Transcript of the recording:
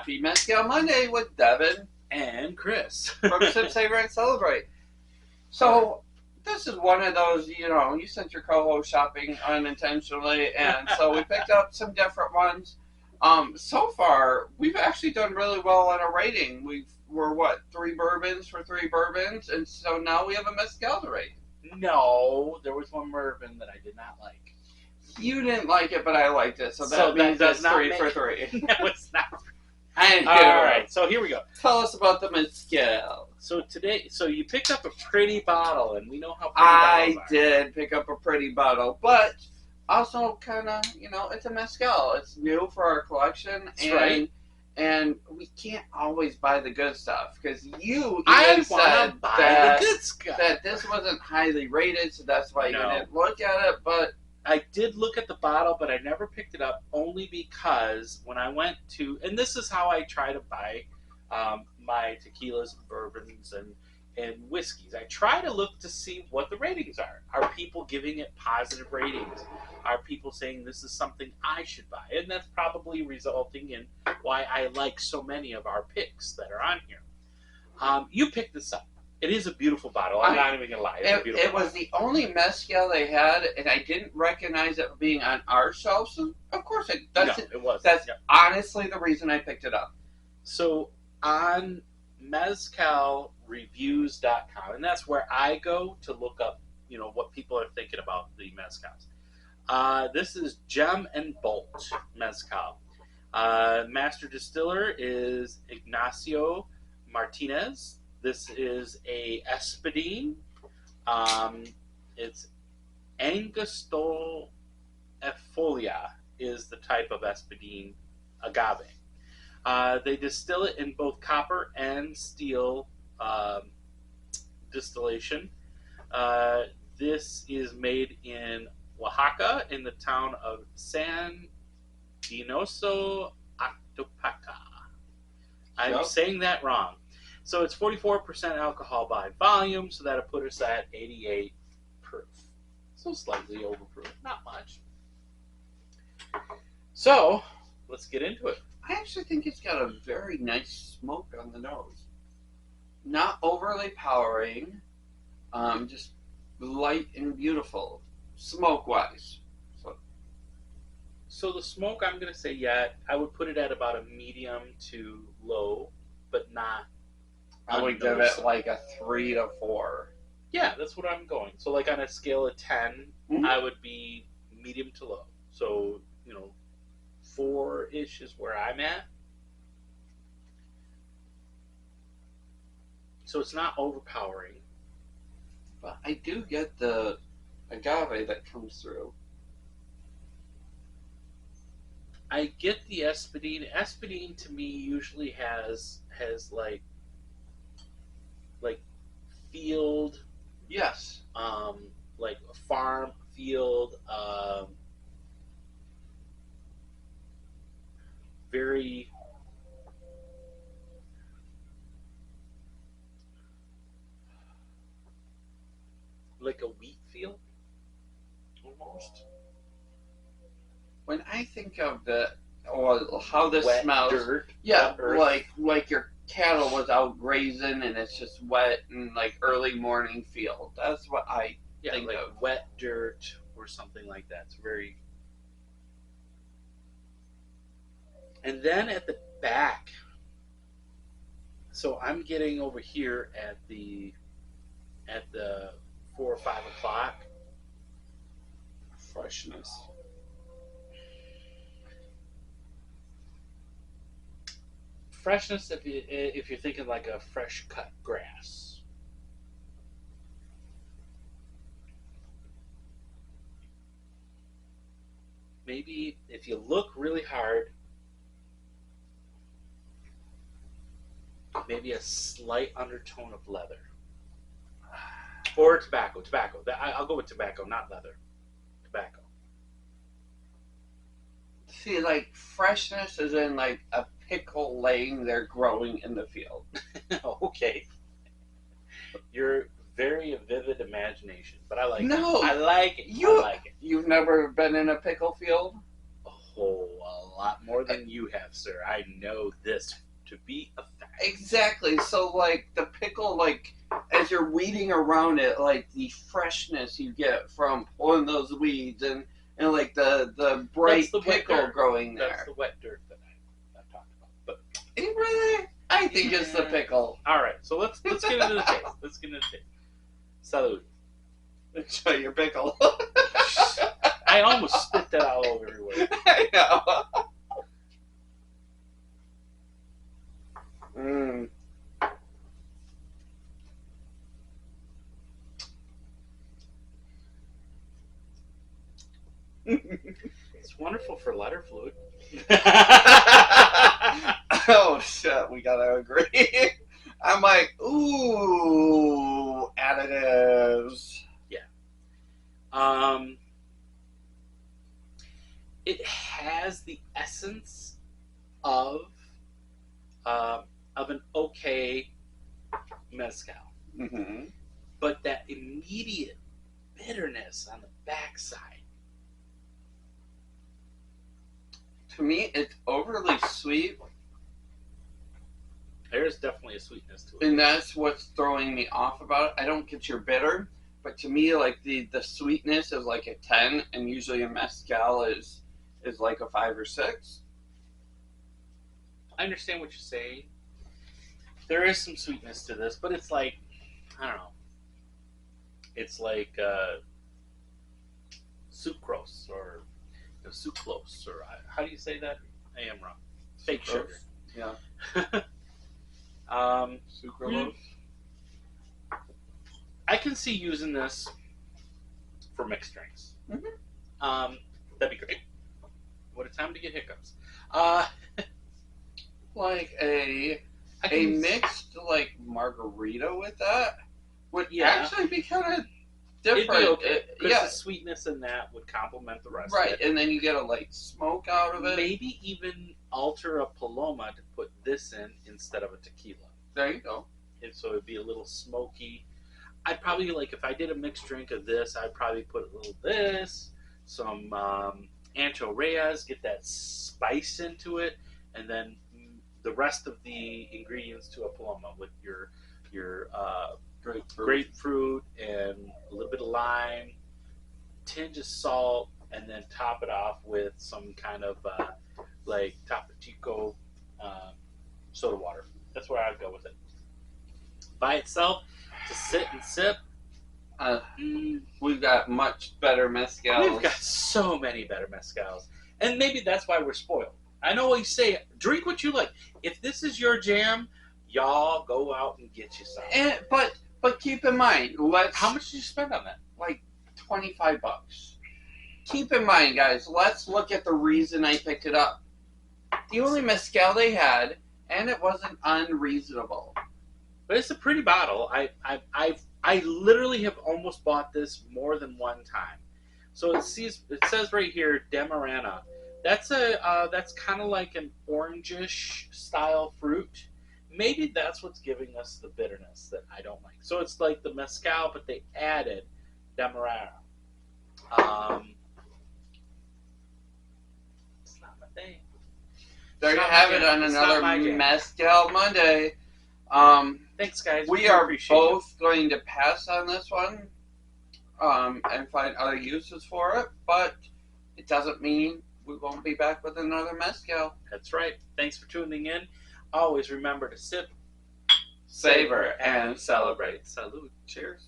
Happy Mezcal Monday with Devin and Chris from Sip, Savor, and Celebrate. So, this is one of those, you sent your co-host shopping unintentionally, and so we picked up some different ones. So far, we've actually done really well on a rating. We're 3 bourbons for 3 bourbons, and so now we have a mezcal to rate. No, there was one bourbon that I did not like. You didn't like it, but I liked it, so that means that's 3 for 3. No, it's not. All right, so here we go. Tell us about the mezcal. So you picked up a pretty bottle, and we know how pretty I bottles are. did pick up a pretty bottle, but also kind of, it's a mezcal. It's new for our collection, and we can't always buy the good stuff because you even said the good stuff. That this wasn't highly rated, so that's why you didn't look at it. But I did look at the bottle, but I never picked it up only because when I went to, and this is how I try to buy my tequilas and bourbons and whiskeys. I try to look to see what the ratings are. Are people giving it positive ratings? Are people saying this is something I should buy? And that's probably resulting in why I like so many of our picks that are on here. You picked this up. It is a beautiful bottle. I'm not even going to lie. It was the only mezcal they had, and I didn't recognize it being on our shelf. So, of course, it was. That's honestly the reason I picked it up. So, on mezcalreviews.com, and that's where I go to look up, what people are thinking about the mezcals. This is Gem and Bolt Mezcal. Master distiller is Ignacio Martinez. This is a Espadín. It's Angustifolia is the type of Espadín agave. They distill it in both copper and steel distillation. This is made in Oaxaca in the town of San Dinoso Actopaca. I'm saying that wrong. So it's 44% alcohol by volume, so that'll put us at 88 proof. So slightly overproof, not much. So let's get into it. I actually think it's got a very nice smoke on the nose. Not overly powering, just light and beautiful, smoke-wise. So the smoke, I'm going to say, I would put it at about a medium to low, but not. I would give it like a 3 to 4. Yeah, that's what I'm going. So like on a scale of 10, I would be medium to low. So, 4-ish is where I'm at. So it's not overpowering. But I do get the agave that comes through. I get the Espadín. Espadín to me usually has like field. Yes. Like a farm field. Very like a wheat field almost. When I think of how this wet smells, dirt, like your cattle was out grazing and it's just wet and like early morning field. That's what I think like of. Wet dirt or something like that. It's very. And then at the back, so I'm getting over here at the 4 or 5 o'clock. Freshness. Freshness, if you're thinking like a fresh cut grass. Maybe if you look really hard, maybe a slight undertone of leather. Or tobacco. I'll go with tobacco, not leather. Tobacco. See, like freshness is in like a pickle laying there growing in the field. Okay. You're very vivid imagination, but I like it. No. I like it. You've never been in a pickle field? Oh, Oh, a lot more than you have, sir. I know this to be a fact. Exactly. So like the pickle, like as you're weeding around it, like the freshness you get from pulling those weeds and like the bright That's the wet pickle dirt. growing That's there. the wet dirt that I talked about. But It really, I think it's the Yeah. pickle. all right, so let's get into the taste. Let's get into the taste. Salud. Enjoy your pickle. I almost spit that all over everywhere. I know. Mm. It's wonderful for lighter fluid. Oh shit, we gotta agree. I'm like, ooh, additives. Um, it has the essence of an okay mezcal, Mm-hmm. but that immediate bitterness on the backside. To me, it's overly sweet, There's definitely a sweetness to it. and that's what's throwing me off about it. I don't get your bitter, but to me, like the sweetness is like a 10, and usually a mezcal is like a 5 or 6. I understand what you're saying. There is some sweetness to this, but it's like, I don't know. It's like sucrose or sucrose, or how do you say that? I am wrong. Fake sugar. Yeah. Um, Sucralose. I can see using this for mixed drinks. Mhm. That'd be great. What a time to get hiccups. Like a I can mixed like margarita with that would Yeah. actually be kind of It'd different. be okay. Because Yeah, the sweetness in that would complement the rest right. of it. And then you get a light smoke out of it. Maybe even alter a Paloma to put this in instead of a tequila. There you go. And so it'd be a little smoky. I'd probably, like, if I did a mixed drink of this, I'd probably put a little this, some Ancho Reyes, get that spice into it, and then the rest of the ingredients to a Paloma with your grapefruit and a little bit of lime, tinge of salt, and then top it off with some kind of like Topo Chico soda water. That's where I'd go with it. By itself, to sit and sip, We've got much better mezcals. we've got so many better mezcals. And maybe that's why we're spoiled. I know what you say, drink what you like. If this is your jam, y'all go out and get you some. But keep in mind, How much did you spend on that? like $25. Keep in mind, guys, let's look at the reason I picked it up. The only mezcal they had, and it wasn't unreasonable. But it's a pretty bottle. I literally have almost bought this more than one time. So it says right here, Demerara. That's kind of like an orangish style fruit. Maybe that's what's giving us the bitterness that I don't like. So it's like the mezcal, but they added Demerara. It's not my thing. There It's you not have my it jam. on It's another not my jam. Mezcal Monday. Thanks, guys. We are appreciate it. both going to pass on this one and find other uses for it, but it doesn't mean we won't be back with another mezcal. That's right. Thanks for tuning in. Always remember to sip, Savor and celebrate. Salud. Cheers.